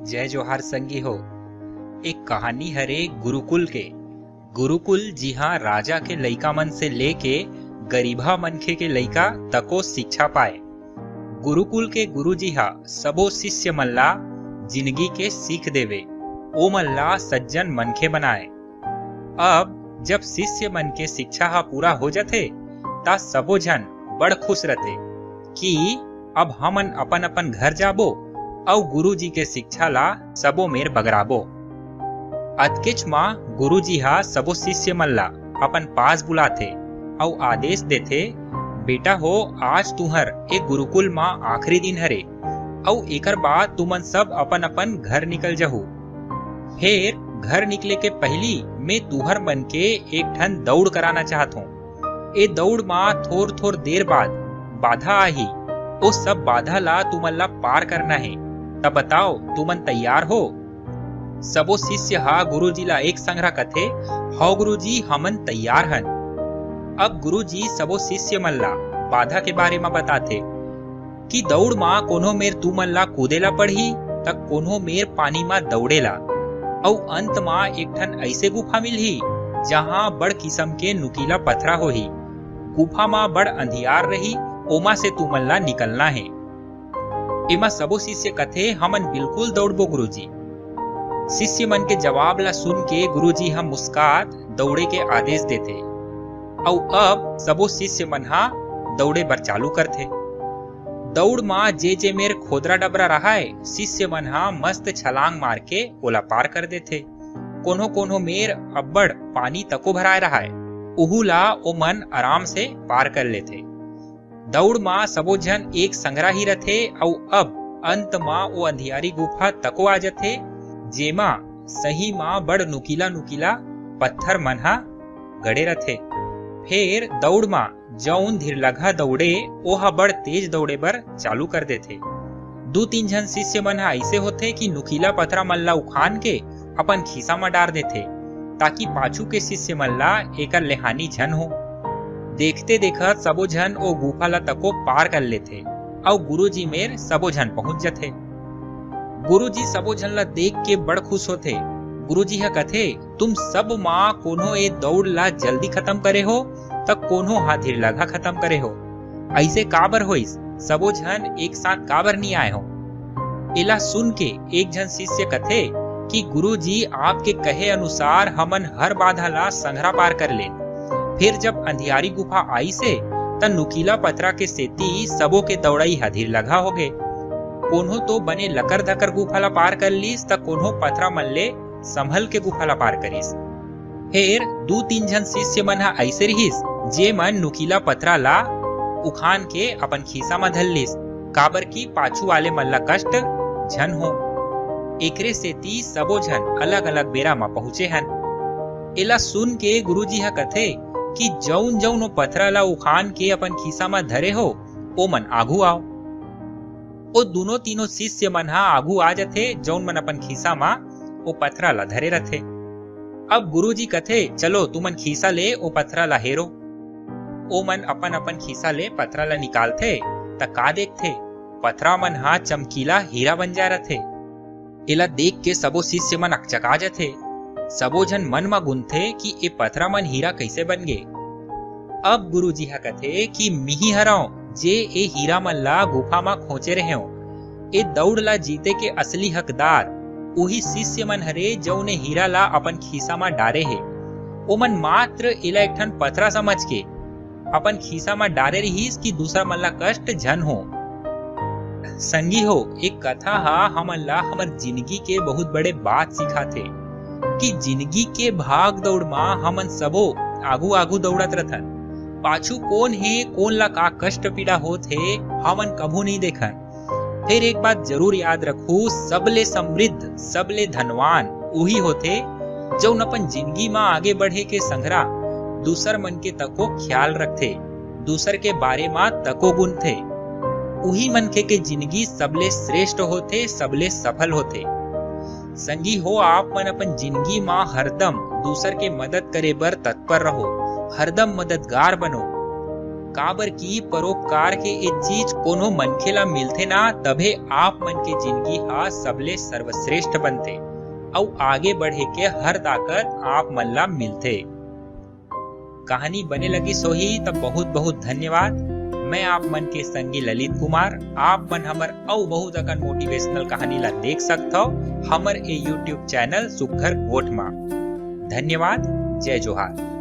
जय जोहार संगी हो। एक कहानी हरे गुरुकुल के। गुरुकुल जी हाँ राजा के लइका मन से लेके गरीबा मनखे के लइका तको शिक्षा पाए। गुरुकुल के गुरु जी हा सबो शिष्य मन ला जिंदगी के सीख देवे, ओ मन ला सज्जन मनखे बनाए। अब जब शिष्य मन के शिक्षा हा पूरा हो जाथे ता सबो जन बड़ खुश रहते कि अब हमन अपन अपन घर जाबो और गुरु जी के शिक्षा ला सबो मेर बगराबो। अतकेच माँ गुरु जी हा सबो शिष्य मन ला अपन पास बुलाथे और आदेश देथे, बेटा हो आज तुहर एक गुरुकुल माँ आखिरी दिन हरे और एकर बाद तुमन सब अपन अपन घर निकल जहू। फिर घर निकले के पहली मैं तुहर मन के एक ठन दौड़ कराना चाहत हूँ। ए दौड़ माँ थोर थोर देर बाद बाधा आही, वो सब बाधा ला तुमन ला पार करना है। तब बताओ तुमन तैयार हो? सबो शिष्य हा गुरुजी ला एक संग्रह कथे, हो गुरुजी हमन तैयार हन। अब गुरुजी सबो शिष्य मन ला बाधा के बारे में बताथे कि दौड़ माँ कोनो मेर तुमन ला कूदेला पड़ही तक कोनो मेर पानी माँ दौड़ेला और अंत माँ एक ठन ऐसे गुफा मिलही जहाँ बड़ किस्म के नुकीला पथरा होही। गुफा माँ बड़ अंधियार रही, ओमा से तुमन ला निकलना है। एमा सबो शिष्य कथे हमन बिल्कुल दौड़बो गुरुजी। शिष्य मन के जवाब ला सुन के गुरुजी हम मुस्कात दौड़े के आदेश देते और अब सबो शिष्य मन हा दौड़े बर चालू करथे। दौड़ माँ जे मेर खोदरा डबरा रहा है, शिष्य मन हा मस्त छलांग मार के ओला पार कर देथे। कोनो कोनो मेर अब्बड़ पानी तको भराए रहा है, उहू ला ओ मन आराम से पार कर लेथे। दौड़ माँ सबो जन एक संग्रह ही रथे और अब अंत माँ वो अंधियारी गुफा तको आ जाथे जेमा सही माँ बड़ नुकीला नुकीला पत्थर मन हा गड़े रथे। फिर दौड़ माँ जौन धीर लगा दौड़े ओहा बड़ तेज दौड़े बर चालू कर देथे। दो तीन जन शिष्य मन हा ऐसे होथे कि नुकीला पत्थरा मन ला उखान के अपन खीसा में डार देथे ताकि पाछू के शिष्य मन ला एकर लेहानी झन हो। देखते देखत सबो जन ओ गुफा ला तको पार कर लेथे और गुरुजी मेर सबो जन पहुंच जाथे। गुरुजी सबो जन ला देख के बड़ खुश होथे। गुरुजी हा कथे, तुम सब माँ कोनो ए दौड़ ला जल्दी खत्म करे हो तब कोनो हाथीर लगा खत्म करे हो। ऐसे काबर होइस? सबो जन एक साथ काबर नहीं आए हो? एला सुन के एक जन शिष्य कथे कि गुरुजी आपके कहे अनुसार हमन हर बाधा ला संघरा पार कर ले। फिर जब अंधियारी गुफा आई से त नुकीला पथरा के सेती सबो के दौड़ाई हधीर लगा हो गए। कोन्हो तो बने लकर धकर गुफा ला पार कर लीस त कोन्हो पथरा मन ले संभल के गुफा ला पार करीस। फिर दो तीन जन शिष्य मन हा ऐसे रहीस जे मन नुकीला पथरा ला उखान के अपन खीसा में धल लीस, काबर की पाछू वाले मन ला कष्ट झन हो। एकरे सेती सबो जन अलग अलग बेरा में पहुंचे हन। एला सुन के गुरुजी हा कथे कि जौन जौन ओ पथरा ला उखान के अपन खीसा में धरे हो ओ मन आगू आओ। ओ दोनों तीनों शिष्य मन हा आगू आ जाथे जौन मन अपन खीसा मा ओ पथरा ला धरे रथे। अब गुरुजी कथे, चलो तुमन खीसा ले ओ पथरा ला हेरो। ओ मन अपन अपन खीसा ले पथरा ला निकालथे त का देखथे, पथरा मन हा चमकीला हीरा बन जा रथे। एला देख के सबो शिष्य मन अकचका जाथे। सबो जन मन में गुंथे कि ए पथरा मन हीरा कैसे बन गे। अब गुरुजी हा कथे कि मिही हराओ जे ए हीरा मन ला गुफा में खोचे रहे हो। ए दौड़ ला जीते के असली हकदार वही शिष्य मन हरे जौने हीरा ला अपन खीसा में डारे है। ओ मन मात्र एला एक ठन पथरा समझ के अपन खीसा में डारे रहीस कि दूसरा मन ला कष्ट झन हो। संगी हो, एक कथा हा हमन ला हमर जिंदगी के बहुत बड़े बात सिखाथे कि जिंदगी के भाग दौड़ माँ हमन सबो आगू आगू दौड़त रहथन। पाछू कौन है कौन ला का कष्ट पीड़ा होत है हमन कभू नहीं देखन। फिर एक बात जरूर याद रखू, सबले समृद्ध सबले धनवान वही होते जौन अपन जिंदगी में आगे बढ़े के संघरा दूसर मन के तको ख्याल रखते, दूसर के बारे में तको गुनथे। वही मनखे के जिंदगी सबले श्रेष्ठ होते, सबले सफल होते। संगी हो, आप मन अपन जिंदगी में हरदम दूसर के मदद करे बर तत्पर रहो, हरदम मददगार बनो। काबर की परोपकार के ए चीज कोनो मनखे ला मिलथे ना, तभे आप मन के जिंदगी हा सबले सर्वश्रेष्ठ बनथे अउ आगे बढ़े के हर ताकत आप मन ला मिलथे। कहानी बने लगी सोही तब बहुत बहुत धन्यवाद। मैं आप मन के संगी ललित कुमार। आप मन हमर अउ बहुत अकन मोटिवेशनल कहानी ला देख सकथो हमर ए यूट्यूब चैनल सुघ्घर गोठ मा। धन्यवाद। जय जोहार।